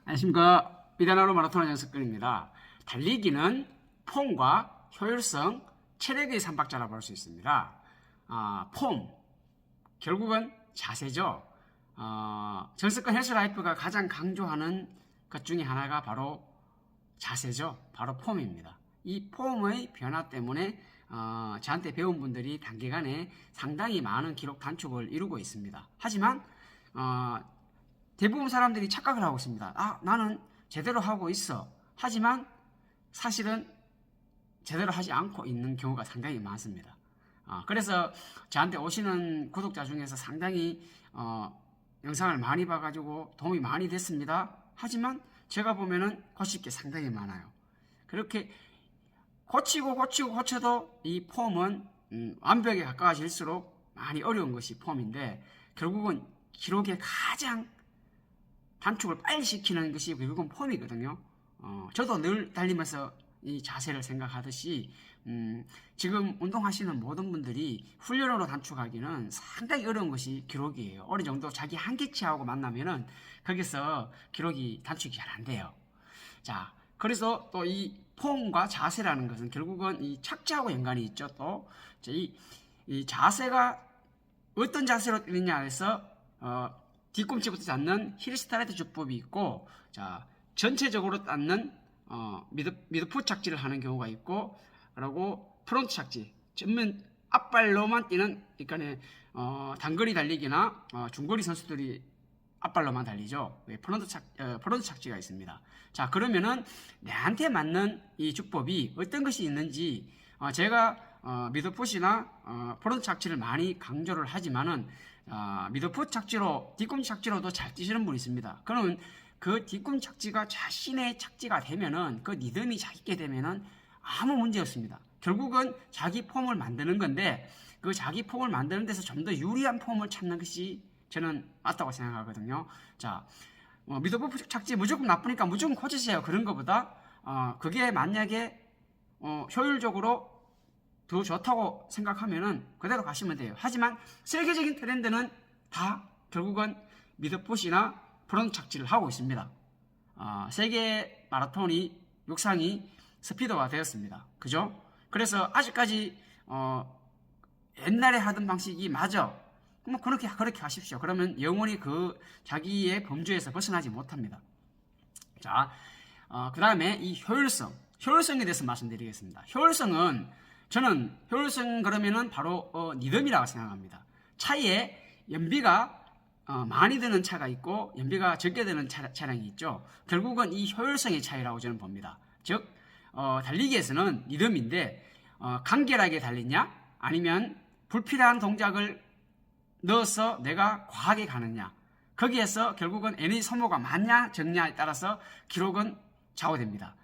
안녕하십니까. 미다나로 마라톤 연습근입니다. 달리기는 폼과 효율성, 체력의 삼박자라 볼 수 있습니다. 폼, 결국은 자세죠. 정석근 헬스라이프가 가장 강조하는 것 중에 하나가 바로 자세죠. 바로 폼입니다. 이 폼의 변화 때문에 저한테 배운 분들이 단기간에 상당히 많은 기록 단축을 이루고 있습니다. 하지만 대부분 사람들이 착각을 하고 있습니다. 나는 제대로 하고 있어. 하지만 사실은 제대로 하지 않고 있는 경우가 상당히 많습니다. 그래서 저한테 오시는 구독자 중에서 상당히 영상을 많이 봐가지고 도움이 많이 됐습니다. 하지만 제가 보면은 고칠 게 상당히 많아요. 그렇게 고쳐도 이 폼은 완벽에 가까워질수록 많이 어려운 것이 폼인데, 결국은 기록에 가장 단축을 빨리 시키는 것이 결국은 폼이거든요. 저도 늘 달리면서 이 자세를 생각하듯이 지금 운동하시는 모든 분들이 훈련으로 단축하기는 상당히 어려운 것이 기록이에요. 어느 정도 자기 한계치하고 만나면은 거기서 기록이 단축이 잘 안 돼요. 자, 그래서 또 이 폼과 자세라는 것은 결국은 이 착지하고 연관이 있죠. 또 이 자세가 어떤 자세로 뛰느냐 해서 뒤꿈치부터 잡는 힐 스트라이트 주법이 있고, 자, 전체적으로 닿는 미드풋 착지를 하는 경우가 있고, 그리고 프론트 착지, 전면 앞발로만 뛰는, 그러니까 단거리 달리기나 중거리 선수들이 앞발로만 달리죠. 프론트 착지가 있습니다. 자, 그러면은 내한테 맞는 이 주법이 어떤 것이 있는지 제가 미드풋이나 프론트 착지를 많이 강조를 하지만은 미드풋 착지로, 뒤꿈치 착지로도 잘 뛰시는 분이 있습니다. 그러면 그 뒤꿈치 착지가 자신의 착지가 되면은, 그 리듬이 잘 있게 되면은 아무 문제 없습니다. 결국은 자기 폼을 만드는 건데, 그 자기 폼을 만드는 데서 좀 더 유리한 폼을 찾는 것이 저는 맞다고 생각하거든요. 자, 미드풋 착지 무조건 나쁘니까 무조건 고치세요. 그런 것보다 그게 만약에 효율적으로 더 좋다고 생각하면은 그대로 가시면 돼요. 하지만 세계적인 트렌드는 다 결국은 미드풋이나 프론트 착지를 하고 있습니다. 세계 마라톤이 육상이 스피드화 되었습니다. 그죠? 그래서 아직까지 옛날에 하던 방식이 맞아. 그럼 그렇게 하십시오. 그러면 영원히 그 자기의 범주에서 벗어나지 못합니다. 자, 그 다음에 이 효율성에 대해서 말씀드리겠습니다. 저는 효율성 그러면은 바로 리듬이라고 생각합니다. 차에 연비가 많이 드는 차가 있고 연비가 적게 드는 차량이 있죠. 결국은 이 효율성의 차이라고 저는 봅니다. 즉 달리기에서는 리듬인데 간결하게 달리냐, 아니면 불필요한 동작을 넣어서 내가 과하게 가느냐, 거기에서 결국은 에너지 소모가 많냐 적냐에 따라서 기록은 좌우됩니다.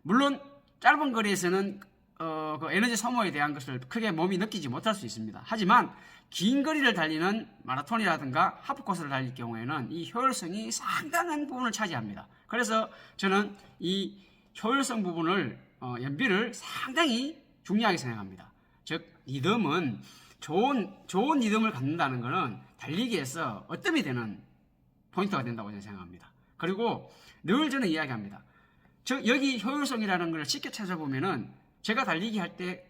물론 짧은 거리에서는 그 에너지 소모에 대한 것을 크게 몸이 느끼지 못할 수 있습니다. 하지만 긴 거리를 달리는 마라톤이라든가 하프코스를 달릴 경우에는 이 효율성이 상당한 부분을 차지합니다. 그래서 저는 이 효율성 부분을 연비를 상당히 중요하게 생각합니다. 즉 리듬은 좋은 리듬을 갖는다는 것은 달리기에서 어뜸이 되는 포인트가 된다고 저는 생각합니다. 그리고 늘 저는 이야기합니다. 여기 효율성이라는 걸 쉽게 찾아보면은, 제가 달리기 할 때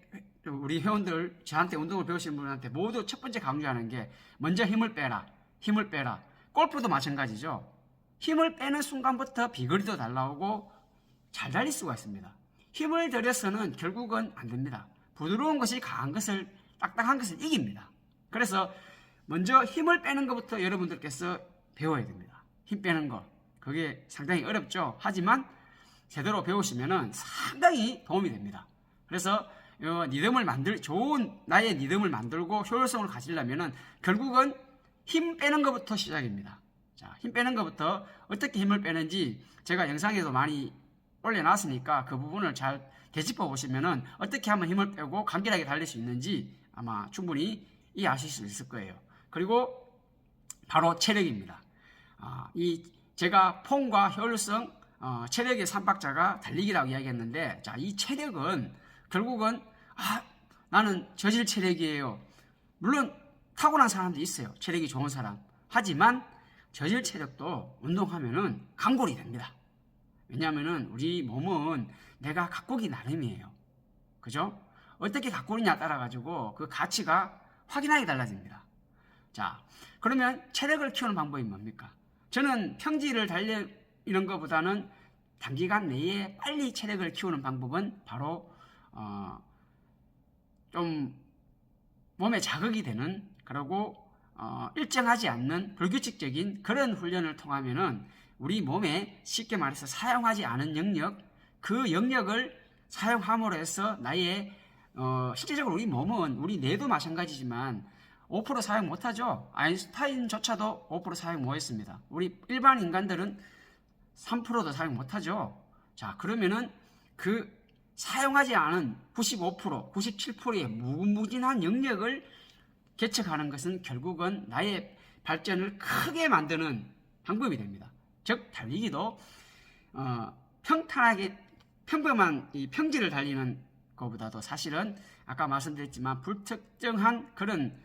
우리 회원들, 저한테 운동을 배우시는 분한테 모두 첫 번째 강조하는 게 먼저 힘을 빼라. 골프도 마찬가지죠. 힘을 빼는 순간부터 비거리도 잘 나오고 잘 달릴 수가 있습니다. 힘을 들여서는 결국은 안 됩니다. 부드러운 것이 강한 것을, 딱딱한 것을 이깁니다. 그래서 먼저 힘을 빼는 것부터 여러분들께서 배워야 됩니다. 힘 빼는 거, 그게 상당히 어렵죠. 하지만 제대로 배우시면은 상당히 도움이 됩니다. 그래서 좋은 나의 리듬을 만들고 효율성을 가지려면은 결국은 힘 빼는 것부터 시작입니다. 자, 힘 빼는 것부터 어떻게 힘을 빼는지 제가 영상에도 많이 올려놨으니까 그 부분을 잘 되짚어 보시면은 어떻게 하면 힘을 빼고 간결하게 달릴 수 있는지 아마 충분히 이해하실 수 있을 거예요. 그리고 바로 체력입니다. 제가 폼과 효율성, 체력의 삼박자가 달리기라고 이야기했는데, 자, 이 체력은 결국은 나는 저질 체력이에요. 물론 타고난 사람도 있어요. 체력이 좋은 사람. 하지만 저질 체력도 운동하면은 강골이 됩니다. 왜냐하면은 우리 몸은 내가 가꾸기 나름이에요. 그죠? 어떻게 가꾸느냐 따라 가지고 그 가치가 확연하게 달라집니다. 자, 그러면 체력을 키우는 방법이 뭡니까? 저는 평지를 달리는 것보다는 단기간 내에 빨리 체력을 키우는 방법은 바로 좀 몸에 자극이 되는, 그리고 일정하지 않는 불규칙적인 그런 훈련을 통하면은 우리 몸에 쉽게 말해서 사용하지 않은 영역, 그 영역을 사용함으로 해서 나의 실제적으로 우리 몸은, 우리 뇌도 마찬가지지만 5% 사용 못하죠. 아인슈타인조차도 5% 사용 못했습니다. 우리 일반 인간들은 3%도 사용 못하죠. 자, 그러면은 그 사용하지 않은 95%, 97%의 무궁무진한 영역을 개척하는 것은 결국은 나의 발전을 크게 만드는 방법이 됩니다. 즉, 달리기도 평탄하게 평범한 이 평지를 달리는 것보다도 사실은 아까 말씀드렸지만 불특정한 그런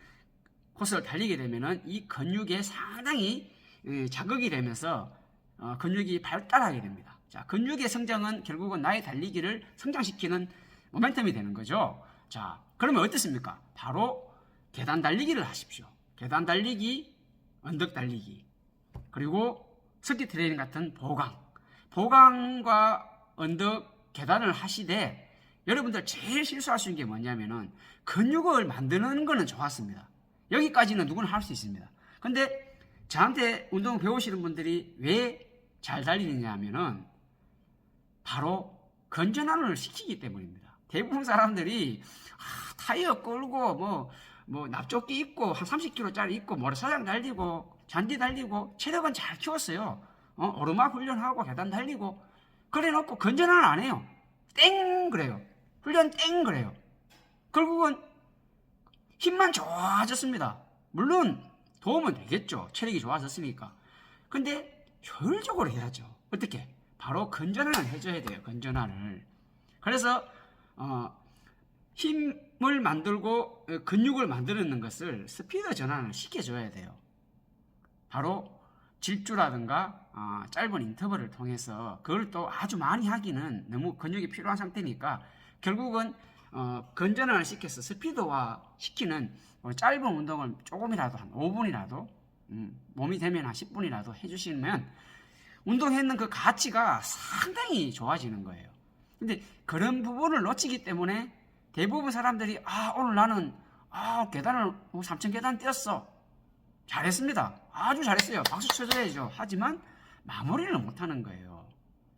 코스를 달리게 되면은 이 근육에 상당히 자극이 되면서 근육이 발달하게 됩니다. 자, 근육의 성장은 결국은 나의 달리기를 성장시키는 모멘텀이 되는 거죠. 자, 그러면 어떻습니까? 바로 계단 달리기를 하십시오. 계단 달리기, 언덕 달리기, 그리고 스키 트레이닝 같은 보강과 언덕, 계단을 하시되 여러분들 제일 실수할 수 있는 게 뭐냐면은 근육을 만드는 거는 좋았습니다. 여기까지는 누구나 할 수 있습니다. 근데 저한테 운동 배우시는 분들이 왜 잘 달리느냐 하면은 바로 건전함을 시키기 때문입니다. 대부분 사람들이 타이어 끌고 뭐 납조끼 입고 한 30kg짜리 입고 모래사장 달리고 잔디 달리고 체력은 잘 키웠어요. 오르막 훈련하고 계단 달리고 그래 놓고 건전함을 안 해요. 땡 그래요. 훈련 땡 그래요. 결국은 힘만 좋아졌습니다. 물론 도움은 되겠죠. 체력이 좋아졌으니까. 근데 효율적으로 해야죠. 어떻게? 바로 건전함을 해줘야 돼요. 건전함을. 그래서 힘을 만들고 근육을 만드는 것을 스피드 전환을 시켜줘야 돼요. 바로 질주라든가 짧은 인터벌을 통해서 그걸 또 아주 많이 하기는 너무 근육이 필요한 상태니까 결국은 건전함을 시켜서 스피드화 시키는 짧은 운동을 조금이라도 한 5분이라도 몸이 되면 한 10분이라도 해주시면 운동했는 그 가치가 상당히 좋아지는 거예요. 근데 그런 부분을 놓치기 때문에 대부분 사람들이 오늘 나는 계단을 3,000계단 뛰었어. 잘했습니다. 아주 잘했어요. 박수 쳐줘야죠. 하지만 마무리를 못하는 거예요.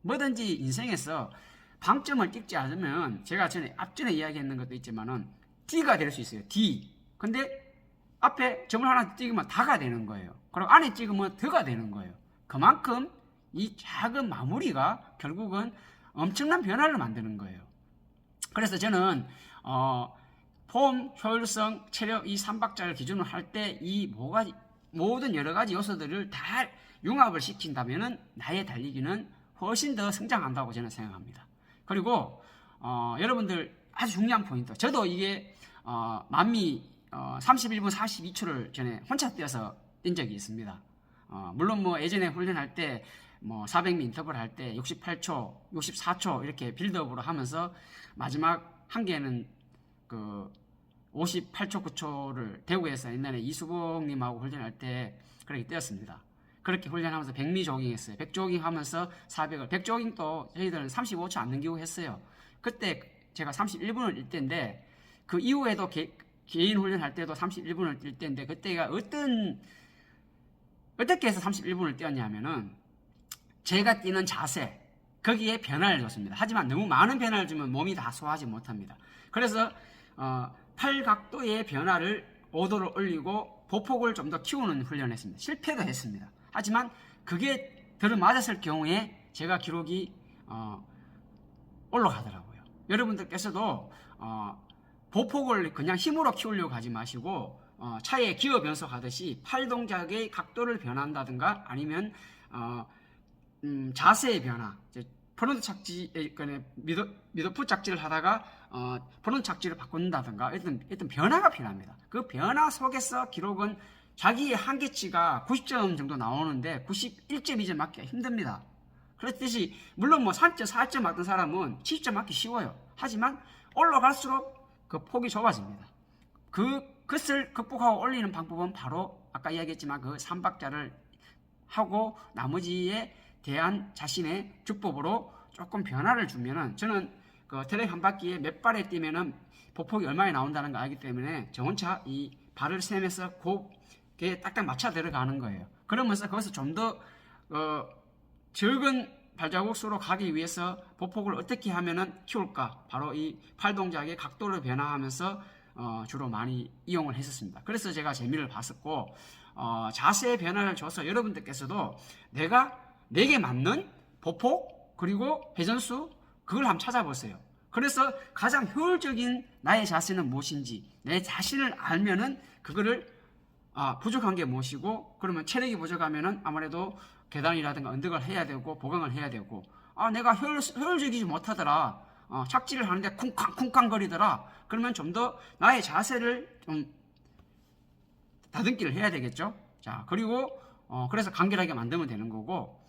뭐든지 인생에서 방점을 찍지 않으면 제가 앞전에 이야기했는 것도 있지만은 D가 될 수 있어요. D. 근데 앞에 점을 하나 찍으면 다가 되는 거예요. 그리고 안에 찍으면 더가 되는 거예요. 그만큼 이 작은 마무리가 결국은 엄청난 변화를 만드는 거예요. 그래서 저는 폼, 효율성, 체력 이 3박자를 기준으로 할 때 이 모든 여러 가지 요소들을 다 융합을 시킨다면은 나의 달리기는 훨씬 더 성장한다고 저는 생각합니다. 그리고 여러분들 아주 중요한 포인트. 저도 이게 만미 31분 42초를 전에 혼자 뛰어서 뛴 적이 있습니다. 물론 뭐 예전에 훈련할 때 뭐 400m 인터벌 할 때 68초, 64초 이렇게 빌드업으로 하면서 마지막 한계는 그 58초, 9초를 대구에서 옛날에 이수봉님하고 훈련할 때 그렇게 뛰었습니다. 그렇게 훈련하면서 100미 조깅 했어요. 100 조깅 하면서 400을, 100 조깅도 저희들은 35초 안 넘기고 했어요. 그때 제가 31분을 뛸 때인데 그 이후에도 개인 훈련할 때도 31분을 뛸 때인데 그때가 어떻게 해서 31분을 뛰었냐면은 제가 뛰는 자세, 거기에 변화를 줬습니다. 하지만 너무 많은 변화를 주면 몸이 다 소화하지 못합니다. 그래서 팔 각도의 변화를 5도를 올리고 보폭을 좀 더 키우는 훈련을 했습니다. 실패도 했습니다. 하지만 그게 들어맞았을 경우에 제가 기록이 올라가더라고요. 여러분들께서도 보폭을 그냥 힘으로 키우려고 하지 마시고 차에 기어 변속하듯이 팔 동작의 각도를 변한다든가 아니면 자세의 변화, 프론트 착지, 미드풋 착지를 하다가 프론트 착지를 바꾼다든가 어떤 변화가 필요합니다. 그 변화 속에서 기록은 자기의 한계치가 90점 정도 나오는데 91점 이제 맞기가 힘듭니다. 그렇듯이 물론 뭐 3점, 4점 맞던 사람은 70점 맞기 쉬워요. 하지만 올라갈수록 그 폭이 좁아집니다. 그것을 극복하고 올리는 방법은 바로 아까 이야기했지만 그 3박자를 하고 나머지에 대한 자신의 주법으로 조금 변화를 주면은, 저는 그 트랙 한 바퀴에 몇 발에 뛰면은 보폭이 얼마나 나온다는 걸 알기 때문에 저 혼자 이 발을 세면서 그게 딱딱 맞춰 들어가는 거예요. 그러면서 거기서 좀 더 적은 발자국 수로 가기 위해서 보폭을 어떻게 하면은 키울까, 바로 이 팔 동작의 각도를 변화하면서 주로 많이 이용을 했었습니다. 그래서 제가 재미를 봤었고, 자세의 변화를 줘서 여러분들께서도 내게 맞는 보폭 그리고 회전수, 그걸 한번 찾아보세요. 그래서 가장 효율적인 나의 자세는 무엇인지 내 자신을 알면은 그거를 부족한 게 무엇이고, 그러면 체력이 부족하면은 아무래도 계단이라든가 언덕을 해야 되고 보강을 해야 되고, 내가 효율적이지 못하더라, 착지를 하는데 쿵쾅쿵쾅 거리더라, 그러면 좀 더 나의 자세를 좀 다듬기를 해야 되겠죠. 자, 그리고 그래서 간결하게 만들면 되는 거고,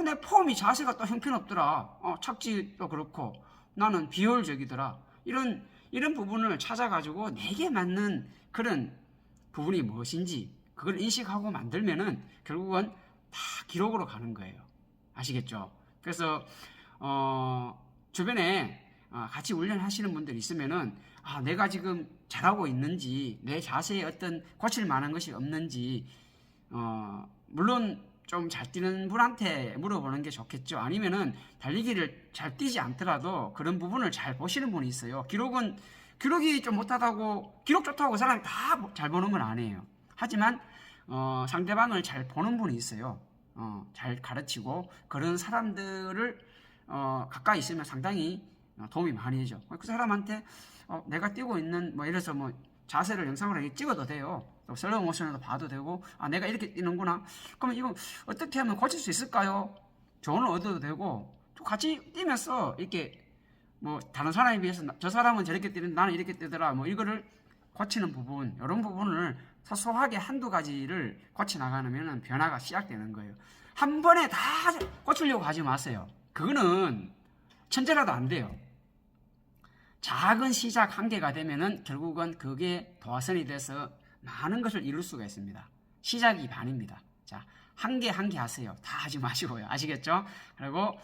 내 폼이 자세가 또 형편없더라, 착지도 그렇고 나는 비효율적이더라, 이런 부분을 찾아가지고 내게 맞는 그런 부분이 무엇인지 그걸 인식하고 만들면은 결국은 다 기록으로 가는 거예요. 아시겠죠? 그래서 주변에 같이 훈련하시는 분들 있으면은 내가 지금 잘하고 있는지, 내 자세에 어떤 고칠 만한 것이 없는지, 물론 좀 잘 뛰는 분한테 물어보는 게 좋겠죠. 아니면은 달리기를 잘 뛰지 않더라도 그런 부분을 잘 보시는 분이 있어요. 기록이 좀 못하다고, 기록 좋다고 그 사람이 다 잘 보는 건 아니에요. 하지만 상대방을 잘 보는 분이 있어요. 잘 가르치고, 그런 사람들을 가까이 있으면 상당히 도움이 많이 되죠. 그 사람한테 내가 뛰고 있는 예를 들어서 자세를 영상으로 찍어도 돼요. 또 슬로우 모션으로 봐도 되고, 내가 이렇게 뛰는구나. 그러면 이거 어떻게 하면 고칠 수 있을까요? 조언을 얻어도 되고, 또 같이 뛰면서 이렇게 다른 사람에 비해서 저 사람은 저렇게 뛰는데 나는 이렇게 뛰더라, 이거를 고치는 부분, 이런 부분을 소소하게 한두 가지를 고쳐 나가면 변화가 시작되는 거예요. 한 번에 다 고치려고 하지 마세요. 그거는 천재라도 안 돼요. 작은 시작 한계가 되면은 결국은 그게 도화선이 돼서 많은 것을 이룰 수가 있습니다. 시작이 반입니다. 자, 한 개 하세요. 다 하지 마시고요. 아시겠죠? 그리고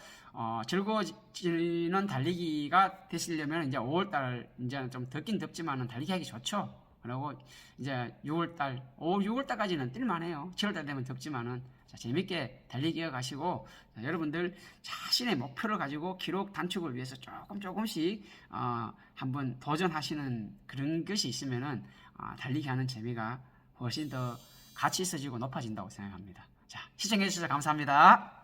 즐거워지는 달리기가 되시려면 이제 5월달, 이제 좀 덥긴 덥지만은 달리기 하기 좋죠. 그리고 이제 6월달까지는 뛸만해요. 7월달 되면 덥지만은, 재밌게 달리기 이어가시고, 여러분들 자신의 목표를 가지고 기록 단축을 위해서 조금씩 한번 도전하시는 그런 것이 있으면은 달리기 하는 재미가 훨씬 더 가치 있어지고 높아진다고 생각합니다. 자, 시청해 주셔서 감사합니다.